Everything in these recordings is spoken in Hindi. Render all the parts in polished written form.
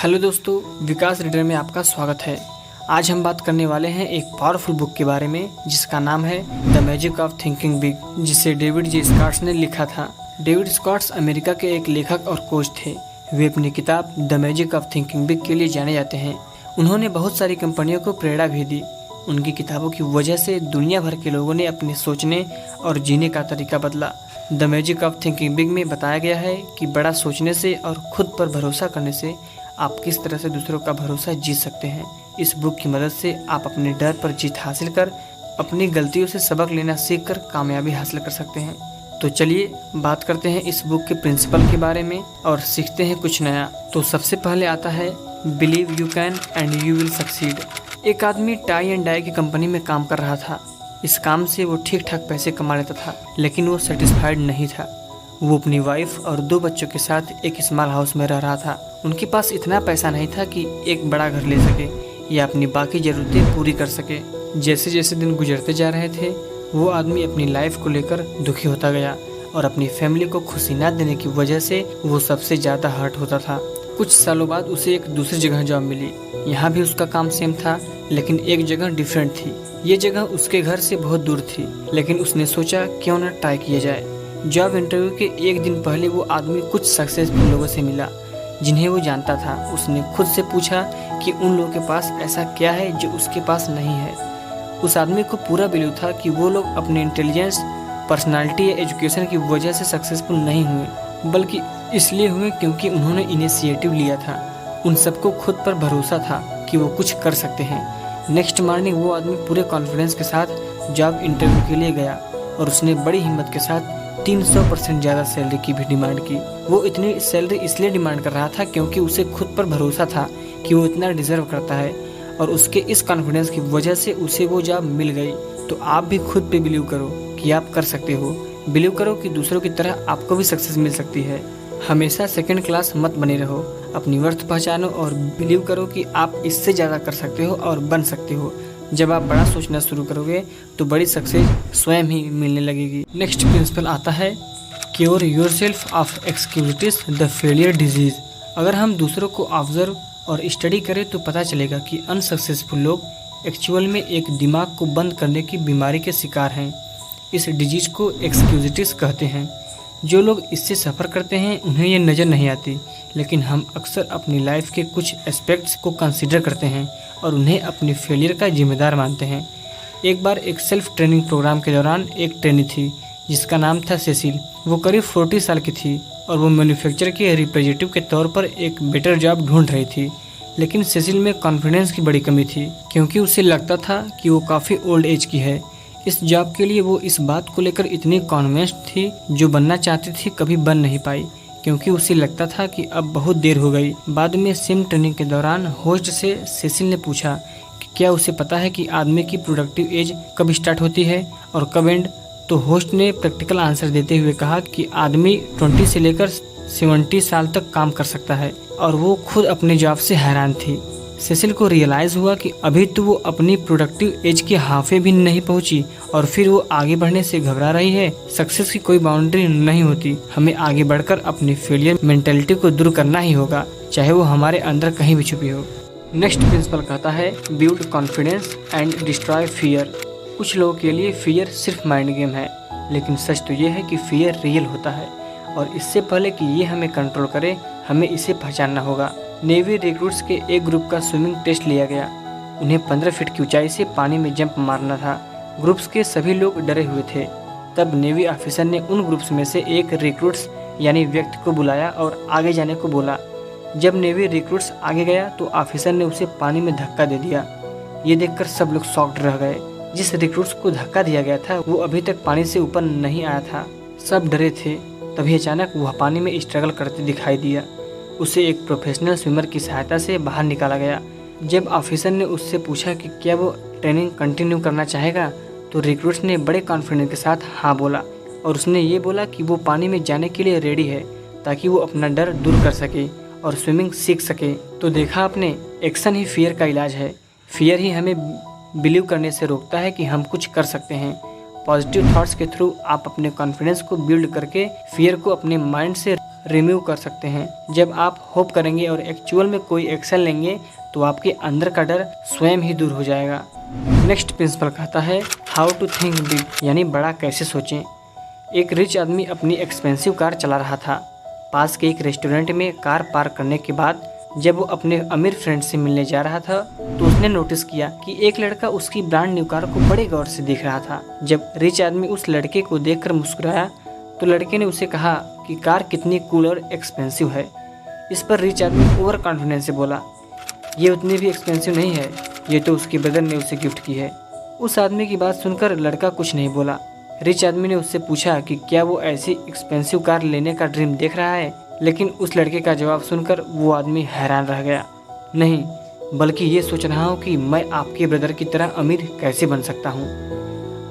हेलो दोस्तों, विकास रीडर में आपका स्वागत है। आज हम बात करने वाले हैं एक पावरफुल बुक के बारे में जिसका नाम है the magic of thinking big, जिसे डेविड जे स्कॉट्स ने लिखा था। डेविड स्कॉट्स अमेरिका के एक लेखक और कोच थे। वे अपनी किताब the magic of thinking big के लिए जाने जाते हैं। उन्होंने बहुत सारी कंपनियों को प्रेरणा भी दी। उनकी किताबों की वजह से दुनिया भर के लोगों ने अपने सोचने और जीने का तरीका बदला। The magic of thinking big में बताया गया है कि बड़ा सोचने से और खुद पर भरोसा करने से आप किस तरह से दूसरों का भरोसा जीत सकते हैं। इस बुक की मदद से आप अपने डर पर जीत हासिल कर अपनी गलतियों से सबक लेना सीख कर कामयाबी हासिल कर सकते हैं। तो चलिए बात करते हैं इस बुक के प्रिंसिपल के बारे में और सीखते हैं कुछ नया। तो सबसे पहले आता है believe you can and you will succeed. एक आदमी टाई एंड डाई की कंपनी में काम कर रहा था। इस काम से वो ठीक ठाक पैसे कमा लेता था, लेकिन वो सेटिस्फाइड नहीं था। वो अपनी वाइफ और 2 बच्चों के साथ एक स्मॉल हाउस में रह रहा था। उनके पास इतना पैसा नहीं था कि एक बड़ा घर ले सके या अपनी बाकी ज़रूरतें पूरी कर सके। जैसे जैसे दिन गुजरते जा रहे थे, वो आदमी अपनी लाइफ को लेकर दुखी होता गया और अपनी फैमिली को खुशी न देने की वजह से वो सबसे ज़्यादा हर्ट होता था। कुछ सालों बाद उसे एक दूसरी जगह जॉब मिली। यहाँ भी उसका काम सेम था, लेकिन एक जगह डिफरेंट थी। ये जगह उसके घर से बहुत दूर थी, लेकिन उसने सोचा क्यों न ट्राई किया जाए। जॉब इंटरव्यू के एक दिन पहले वो आदमी कुछ सक्सेसफुल लोगों से मिला जिन्हें वो जानता था। उसने खुद से पूछा कि उन लोगों के पास ऐसा क्या है जो उसके पास नहीं है। उस आदमी को पूरा बिलीव था कि वो लोग अपने इंटेलिजेंस, पर्सनालिटी या एजुकेशन की वजह से सक्सेसफुल नहीं हुए, बल्कि इसलिए हुए क्योंकि उन्होंने इनिशिएटिव लिया था। उन सबको खुद पर भरोसा था कि वो कुछ कर सकते हैं। नेक्स्ट मॉर्निंग वो आदमी पूरे कॉन्फिडेंस के साथ जॉब इंटरव्यू के लिए गया और उसने बड़ी हिम्मत के साथ 300% ज़्यादा सैलरी की भी डिमांड की। वो इतनी सैलरी इसलिए डिमांड कर रहा था क्योंकि उसे खुद पर भरोसा था कि वो इतना डिजर्व करता है, और उसके इस कॉन्फिडेंस की वजह से उसे वो जॉब मिल गई। तो आप भी खुद पे बिलीव करो कि आप कर सकते हो। बिलीव करो कि दूसरों की तरह आपको भी सक्सेस मिल सकती है। हमेशा सेकंड क्लास मत बने रहो। अपनी वर्थ पहचानो और बिलीव करो कि आप इससे ज़्यादा कर सकते हो और बन सकते हो। जब आप बड़ा सोचना शुरू करोगे तो बड़ी सक्सेस स्वयं ही मिलने लगेगी। नेक्स्ट प्रिंसिपल आता है cure yourself of excusitis the failure disease. अगर हम दूसरों को ऑब्जर्व और स्टडी करें तो पता चलेगा कि अनसक्सेसफुल लोग एक्चुअल में एक दिमाग को बंद करने की बीमारी के शिकार हैं। इस डिजीज को एक्सक्यूजिटीज कहते हैं। जो लोग इससे सफ़र करते हैं उन्हें ये नज़र नहीं आती, लेकिन हम अक्सर अपनी लाइफ के कुछ एस्पेक्ट्स को कंसीडर करते हैं और उन्हें अपनी फेलियर का जिम्मेदार मानते हैं। एक बार एक सेल्फ ट्रेनिंग प्रोग्राम के दौरान एक ट्रेनी थी जिसका नाम था सेसिल। वो करीब 40 साल की थी और वो मैन्युफैक्चर के रिप्रेजेंटेटिव के तौर पर एक बेटर जॉब ढूंढ रही थी। लेकिन सेसिल में कॉन्फिडेंस की बड़ी कमी थी क्योंकि उसे लगता था कि वो काफ़ी ओल्ड एज की है। इस जॉब के लिए वो इस बात को लेकर इतनी कॉन्विंस्ड थी, जो बनना चाहती थी कभी बन नहीं पाई क्योंकि उसे लगता था कि अब बहुत देर हो गई। बाद में सेम ट्रेनिंग के दौरान होस्ट से सेसिल ने पूछा कि क्या उसे पता है कि आदमी की प्रोडक्टिव एज कब स्टार्ट होती है और कब एंड। तो होस्ट ने प्रैक्टिकल आंसर देते हुए कहा कि आदमी 20 से लेकर 70 साल तक काम कर सकता है, और वो खुद अपने जॉब से हैरान थी। सेसिल को रियलाइज़ हुआ कि अभी तो वो अपनी प्रोडक्टिव एज के हाफे भी नहीं पहुंची और फिर वो आगे बढ़ने से घबरा रही है। सक्सेस की कोई बाउंड्री नहीं होती। हमें आगे बढ़कर अपनी फेलियर मेंटेलिटी को दूर करना ही होगा, चाहे वो हमारे अंदर कहीं भी छुपी हो। नेक्स्ट प्रिंसिपल कहता है build confidence and destroy fear. कुछ लोगों के लिए फियर सिर्फ माइंड गेम है, लेकिन सच तो ये है कि फियर रियल होता है, और इससे पहले कि ये हमें कंट्रोल करे हमें इसे पहचानना होगा। नेवी रिक्रूट्स के एक ग्रुप का स्विमिंग टेस्ट लिया गया। उन्हें 15 फीट की ऊंचाई से पानी में जंप मारना था। ग्रुप्स के सभी लोग डरे हुए थे। तब नेवी ऑफिसर ने उन ग्रुप्स में से एक रिक्रूट्स यानी व्यक्ति को बुलाया और आगे जाने को बोला। जब नेवी रिक्रूट्स आगे गया तो ऑफिसर ने उसे पानी में धक्का दे दिया। ये देखकर सब लोग शॉक्ड रह गए। जिस रिक्रूट्स को धक्का दिया गया था वो अभी तक पानी से ऊपर नहीं आया था। सब डरे थे। तभी अचानक वह पानी में स्ट्रगल करते दिखाई दिया। उसे एक प्रोफेशनल स्विमर की सहायता से बाहर निकाला गया। जब ऑफिसर ने उससे पूछा कि क्या वो ट्रेनिंग कंटिन्यू करना चाहेगा, तो रिक्रूट्स ने बड़े कॉन्फिडेंस के साथ हाँ बोला, और उसने ये बोला कि वो पानी में जाने के लिए रेडी है ताकि वो अपना डर दूर कर सके और स्विमिंग सीख सके। तो देखा आपने, एक्शन ही फियर का इलाज है। फियर ही हमें बिलीव करने से रोकता है कि हम कुछ कर सकते हैं। पॉजिटिव थॉट्स के थ्रू आप अपने कॉन्फिडेंस को बिल्ड करके फियर को अपने माइंड से रिमूव कर सकते हैं। जब आप होप करेंगे और एक्चुअल में कोई एक्शन लेंगे तो आपके अंदर का डर स्वयं ही दूर हो जाएगा। नेक्स्ट प्रिंसिपल कहता है हाउ टू थिंक बिग, यानी बड़ा कैसे सोचें। एक रिच आदमी अपनी एक्सपेंसिव कार चला रहा था। पास के एक रेस्टोरेंट में कार पार्क करने के बाद जब वो अपने अमीर फ्रेंड से मिलने जा रहा था तो उसने नोटिस किया कि एक लड़का उसकी ब्रांड न्यू कार को बड़े गौर से देख रहा था। जब रिच आदमी उस लड़के को देखकर मुस्कुराया तो लड़के ने उसे कहा कि कार कितनी कूल और एक्सपेंसिव है। इस पर रिच आदमी ओवर कॉन्फिडेंस से बोला, ये उतनी भी एक्सपेंसिव नहीं है, ये तो उसकी ब्रदर ने उसे गिफ्ट की है। उस आदमी की बात सुनकर लड़का कुछ नहीं बोला। रिच आदमी ने उससे पूछा कि क्या वो ऐसी एक्सपेंसिव कार लेने का ड्रीम देख रहा है, लेकिन उस लड़के का जवाब सुनकर वो आदमी हैरान रह गया। नहीं, बल्कि ये सोच रहा हूँ कि मैं आपके ब्रदर की तरह अमीर कैसे बन सकता हूँ।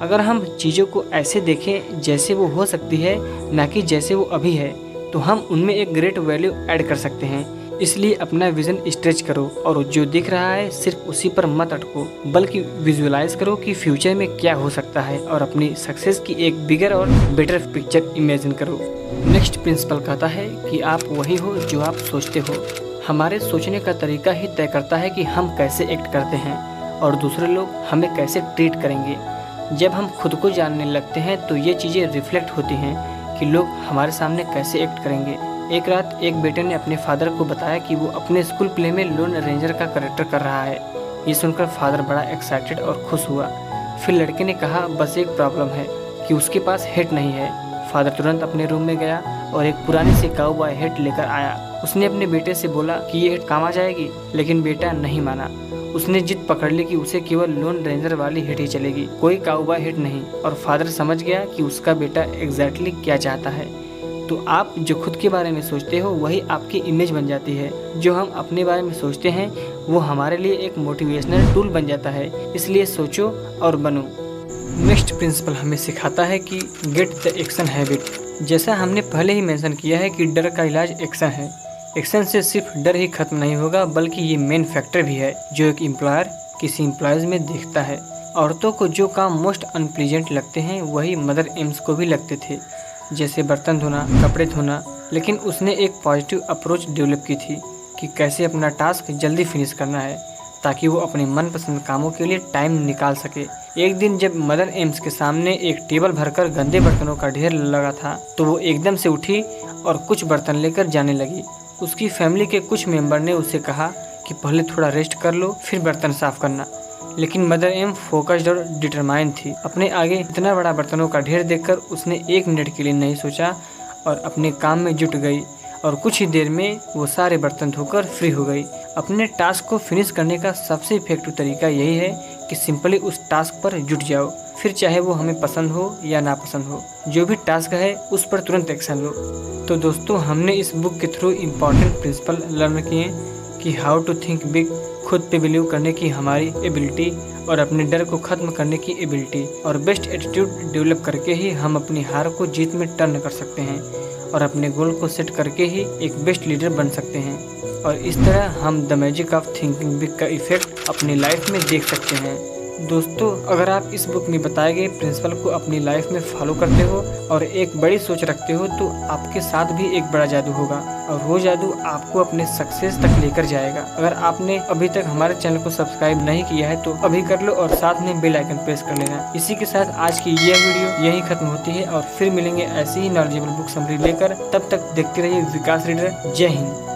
अगर हम चीज़ों को ऐसे देखें जैसे वो हो सकती है, ना कि जैसे वो अभी है, तो हम उनमें एक ग्रेट वैल्यू ऐड कर सकते हैं। इसलिए अपना विजन स्ट्रेच करो और जो दिख रहा है सिर्फ उसी पर मत अटको, बल्कि विजुअलाइज करो कि फ्यूचर में क्या हो सकता है और अपनी सक्सेस की एक बिगर और बेटर पिक्चर इमेजिन करो। नेक्स्ट प्रिंसिपल कहता है कि आप वही हो जो आप सोचते हो। हमारे सोचने का तरीका ही तय करता है कि हम कैसे एक्ट करते हैं और दूसरे लोग हमें कैसे ट्रीट करेंगे। जब हम खुद को जानने लगते हैं तो ये चीज़ें रिफ्लेक्ट होती हैं कि लोग हमारे सामने कैसे एक्ट करेंगे। एक रात एक बेटे ने अपने फादर को बताया कि वो अपने स्कूल प्ले में लोन रेंजर का कैरेक्टर कर रहा है। ये सुनकर फादर बड़ा एक्साइटेड और खुश हुआ। फिर लड़के ने कहा बस एक प्रॉब्लम है कि उसके पास हेट नहीं है। फादर तुरंत अपने रूम में गया और एक पुरानी सी काउबॉय हेट लेकर आया। उसने अपने बेटे से बोला कि ये हेट काम आ जाएगी, लेकिन बेटा नहीं माना। उसने जिद पकड़ ली कि उसे केवल लोन रेंजर वाली हेट ही चलेगी, कोई काउबॉय हेट नहीं। और फादर समझ गया कि उसका बेटा एग्जैक्टली क्या चाहता है। तो आप जो खुद के बारे में सोचते हो वही आपकी इमेज बन जाती है। जो हम अपने बारे में सोचते हैं वो हमारे लिए एक मोटिवेशनल टूल बन जाता है। इसलिए सोचो और बनो। नेक्स्ट प्रिंसिपल हमें सिखाता है कि गेट द एक्शन हैबिट। जैसा हमने पहले ही मेंशन किया है कि डर का इलाज एक्शन है। एक्शन से सिर्फ डर ही खत्म नहीं होगा, बल्कि ये मेन फैक्टर भी है जो एक एम्प्लॉयर किसी एम्प्लॉयज़ में देखता है। औरतों को जो काम मोस्ट अनप्लीजेंट लगते हैं वही मदर एम्स को भी लगते थे, जैसे बर्तन धोना, कपड़े धोना। लेकिन उसने एक पॉजिटिव अप्रोच डेवलप की थी कि कैसे अपना टास्क जल्दी फिनिश करना है ताकि वो अपने मनपसंद कामों के लिए टाइम निकाल सके। एक दिन जब मदर एम्स के सामने एक टेबल भरकर गंदे बर्तनों का ढेर लगा था तो वो एकदम से उठी और कुछ बर्तन लेकर जाने लगी। उसकी फैमिली के कुछ मेंबर ने उसे कहा कि पहले थोड़ा रेस्ट कर लो फिर बर्तन साफ करना, लेकिन मदर एम फोकस्ड और डिटरमाइंड थी। अपने आगे इतना बड़ा बर्तनों का ढेर देखकर उसने 1 मिनट के लिए नहीं सोचा और अपने काम में जुट गई और कुछ ही देर में वो सारे बर्तन धोकर फ्री हो गई। अपने टास्क को फिनिश करने का सबसे इफेक्टिव तरीका यही है कि सिंपली उस टास्क पर जुट जाओ, फिर चाहे वो हमें पसंद हो या नापसंद हो। जो भी टास्क है उस पर तुरंत एक्शन लो। तो दोस्तों, हमने इस बुक के थ्रू इम्पॉर्टेंट प्रिंसिपल लर्न किए कि हाउ टू थिंक बिग, खुद पे बिलीव करने की हमारी एबिलिटी और अपने डर को ख़त्म करने की एबिलिटी और बेस्ट एटीट्यूड डेवलप करके ही हम अपनी हार को जीत में टर्न कर सकते हैं और अपने गोल को सेट करके ही एक बेस्ट लीडर बन सकते हैं। और इस तरह हम the magic of thinking big का इफेक्ट अपनी लाइफ में देख सकते हैं। दोस्तों, अगर आप इस बुक में बताए गए प्रिंसिपल को अपनी लाइफ में फॉलो करते हो और एक बड़ी सोच रखते हो तो आपके साथ भी एक बड़ा जादू होगा और वो जादू आपको अपने सक्सेस तक लेकर जाएगा। अगर आपने अभी तक हमारे चैनल को सब्सक्राइब नहीं किया है तो अभी कर लो और साथ में बेल आइकन प्रेस कर लेना। इसी के साथ आज की यह वीडियो यहीं खत्म होती है और फिर मिलेंगे ऐसी ही नॉलेजेबल बुक समरी लेकर। तब तक देखते रहिए विकास रीडर। जय हिंद।